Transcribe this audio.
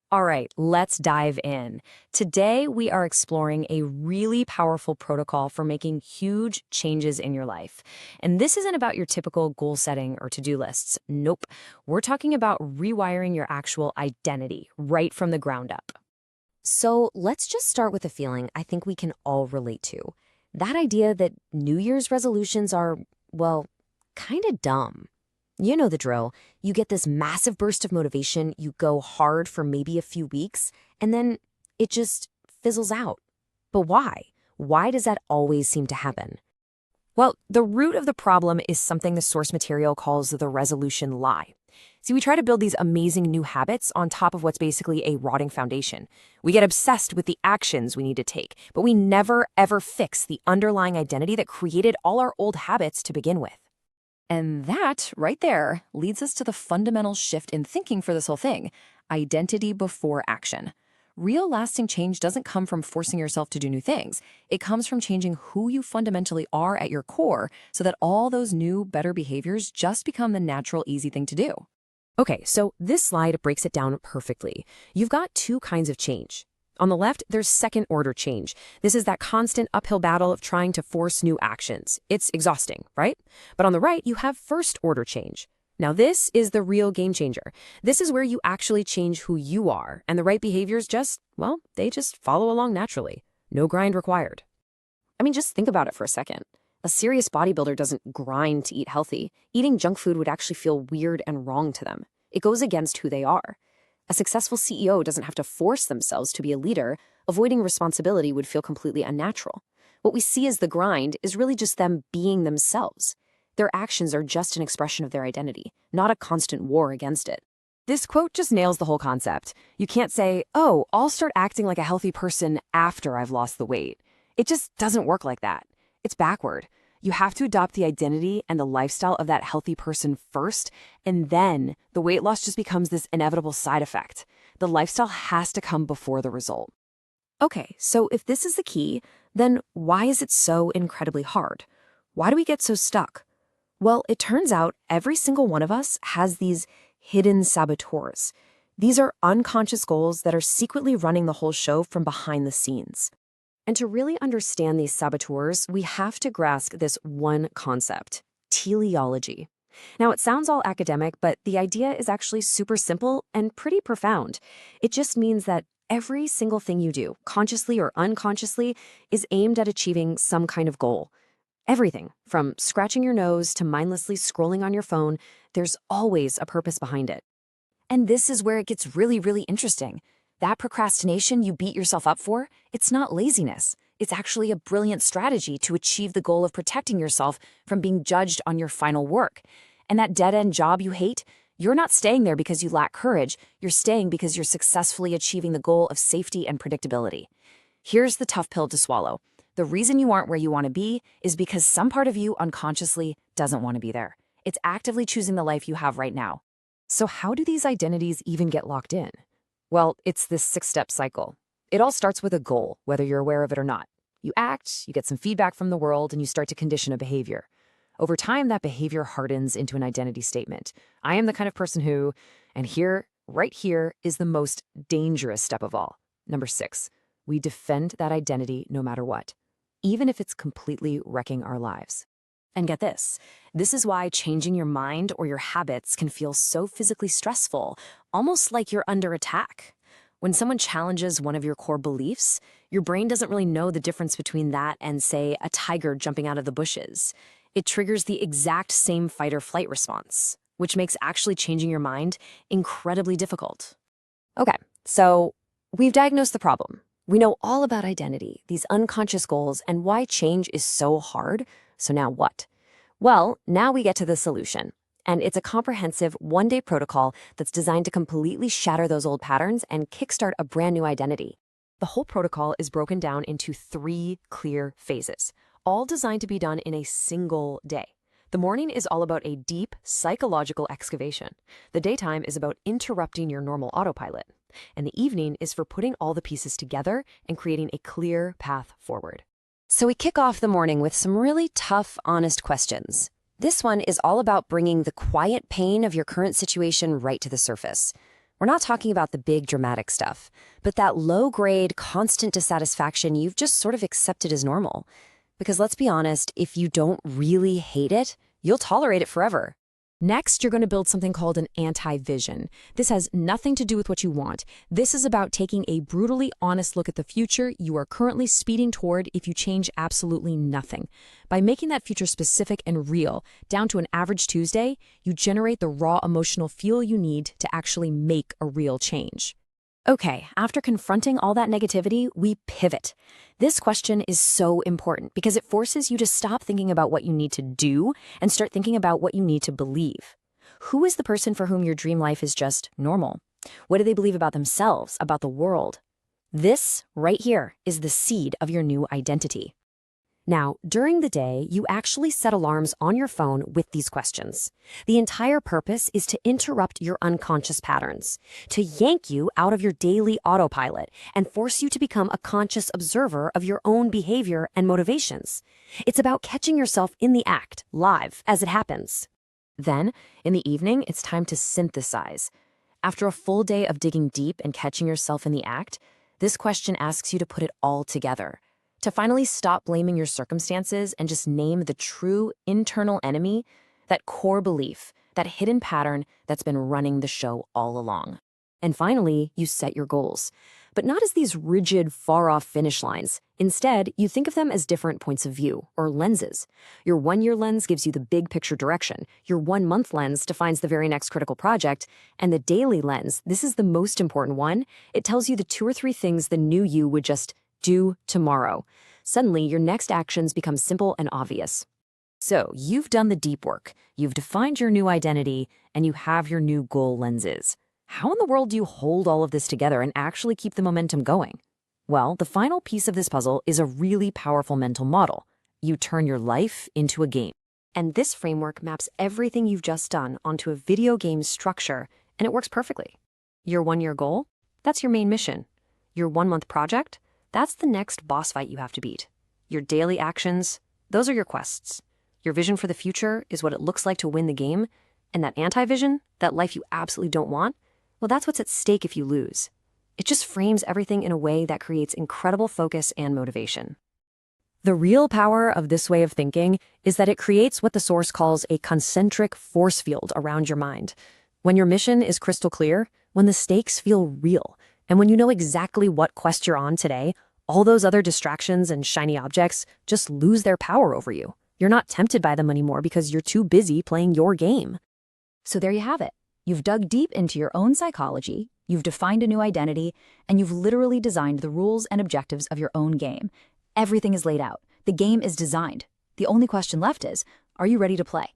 All right, let's dive in. Today, we are exploring a really powerful protocol for making huge changes in your life. And this isn't about your typical goal setting or to-do lists. Nope. We're talking about rewiring your actual identity right from the ground up. So let's just start with a feeling I think we can all relate to. That idea that New Year's resolutions are, well, kind of dumb. You know the drill. You get this massive burst of motivation, you go hard for maybe a few weeks, and then it just fizzles out. But why? Why does that always seem to happen? Well, the root of the problem is something the source material calls the resolution lie. See, we try to build these amazing new habits on top of what's basically a rotting foundation. We get obsessed with the actions we need to take, but we never, ever fix the underlying identity that created all our old habits to begin with. And that, right there, leads us to the fundamental shift in thinking for this whole thing: identity before action. Real lasting change doesn't come from forcing yourself to do new things. It comes from changing who you fundamentally are at your core so that all those new, better behaviors just become the natural, easy thing to do. Okay, so this slide breaks it down perfectly. You've got two kinds of change. On the left, there's second-order change. This is that constant uphill battle of trying to force new actions. It's exhausting, right? But on the right, you have first-order change. Now, this is the real game changer. This is where you actually change who you are, and the right behaviors just, well, they just follow along naturally. No grind required. I mean, just think about it for a second. A serious bodybuilder doesn't grind to eat healthy. Eating junk food would actually feel weird and wrong to them. It goes against who they are. A successful CEO doesn't have to force themselves to be a leader. Avoiding responsibility would feel completely unnatural. What we see as the grind is really just them being themselves. Their actions are just an expression of their identity, not a constant war against it. This quote just nails the whole concept. You can't say, oh, I'll start acting like a healthy person after I've lost the weight. It just doesn't work like that. It's backward. You have to adopt the identity and the lifestyle of that healthy person first, and then the weight loss just becomes this inevitable side effect. The lifestyle has to come before the result. Okay, so if this is the key, then why is it so incredibly hard? Why do we get so stuck? Well, it turns out every single one of us has these hidden saboteurs. These are unconscious goals that are secretly running the whole show from behind the scenes. And to really understand these saboteurs, we have to grasp this one concept: teleology. Now, it sounds all academic, but the idea is actually super simple and pretty profound. It just means that every single thing you do, consciously or unconsciously, is aimed at achieving some kind of goal. Everything, from scratching your nose to mindlessly scrolling on your phone, there's always a purpose behind it. And this is where it gets really, really interesting. That procrastination you beat yourself up for, it's not laziness. It's actually a brilliant strategy to achieve the goal of protecting yourself from being judged on your final work. And that dead-end job you hate, you're not staying there because you lack courage. You're staying because you're successfully achieving the goal of safety and predictability. Here's the tough pill to swallow. The reason you aren't where you want to be is because some part of you unconsciously doesn't want to be there. It's actively choosing the life you have right now. So how do these identities even get locked in? Well, it's this 6-step cycle. It all starts with a goal, whether you're aware of it or not. You act, you get some feedback from the world, and you start to condition a behavior. Over time, that behavior hardens into an identity statement. I am the kind of person who, and here, right here, is the most dangerous step of all. Number 6, we defend that identity no matter what, even if it's completely wrecking our lives. And get this is why changing your mind or your habits can feel so physically stressful, almost like you're under attack. When someone challenges one of your core beliefs, your brain doesn't really know the difference between that and, say, a tiger jumping out of the bushes. It triggers the exact same fight or flight response, which makes actually changing your mind incredibly difficult. Okay, so we've diagnosed the problem. We know all about identity, these unconscious goals, and why change is so hard. So now what? Well, now we get to the solution. And it's a comprehensive one-day protocol that's designed to completely shatter those old patterns and kickstart a brand new identity. The whole protocol is broken down into 3 clear phases, all designed to be done in a single day. The morning is all about a deep psychological excavation. The daytime is about interrupting your normal autopilot. And the evening is for putting all the pieces together and creating a clear path forward. So we kick off the morning with some really tough, honest questions. This one is all about bringing the quiet pain of your current situation right to the surface. We're not talking about the big dramatic stuff, but that low-grade, constant dissatisfaction you've just sort of accepted as normal. Because let's be honest, if you don't really hate it, you'll tolerate it forever. Next, you're going to build something called an anti-vision. This has nothing to do with what you want. This is about taking a brutally honest look at the future you are currently speeding toward if you change absolutely nothing. By making that future specific and real, down to an average Tuesday, you generate the raw emotional fuel you need to actually make a real change. Okay, after confronting all that negativity, we pivot. This question is so important because it forces you to stop thinking about what you need to do and start thinking about what you need to believe. Who is the person for whom your dream life is just normal? What do they believe about themselves, about the world? This, right here, is the seed of your new identity. Now, during the day, you actually set alarms on your phone with these questions. The entire purpose is to interrupt your unconscious patterns, to yank you out of your daily autopilot and force you to become a conscious observer of your own behavior and motivations. It's about catching yourself in the act, live, as it happens. Then, in the evening, it's time to synthesize. After a full day of digging deep and catching yourself in the act, this question asks you to put it all together. To finally stop blaming your circumstances and just name the true internal enemy, that core belief, that hidden pattern that's been running the show all along. And finally, you set your goals. But not as these rigid, far-off finish lines. Instead, you think of them as different points of view, or lenses. Your one-year lens gives you the big picture direction. Your one-month lens defines the very next critical project. And the daily lens, this is the most important one, it tells you the 2 or 3 things the new you would just do tomorrow. Suddenly, your next actions become simple and obvious. So, you've done the deep work, you've defined your new identity, and you have your new goal lenses. How in the world do you hold all of this together and actually keep the momentum going? Well, the final piece of this puzzle is a really powerful mental model. You turn your life into a game. And this framework maps everything you've just done onto a video game structure, and it works perfectly. Your one-year goal? That's your main mission. Your one-month project? That's the next boss fight you have to beat. Your daily actions, those are your quests. Your vision for the future is what it looks like to win the game, and that anti-vision, that life you absolutely don't want, well, that's what's at stake if you lose. It just frames everything in a way that creates incredible focus and motivation. The real power of this way of thinking is that it creates what the source calls a concentric force field around your mind. When your mission is crystal clear, when the stakes feel real, and when you know exactly what quest you're on today, all those other distractions and shiny objects just lose their power over you. You're not tempted by them anymore because you're too busy playing your game. So there you have it. You've dug deep into your own psychology, you've defined a new identity, and you've literally designed the rules and objectives of your own game. Everything is laid out. The game is designed. The only question left is, are you ready to play?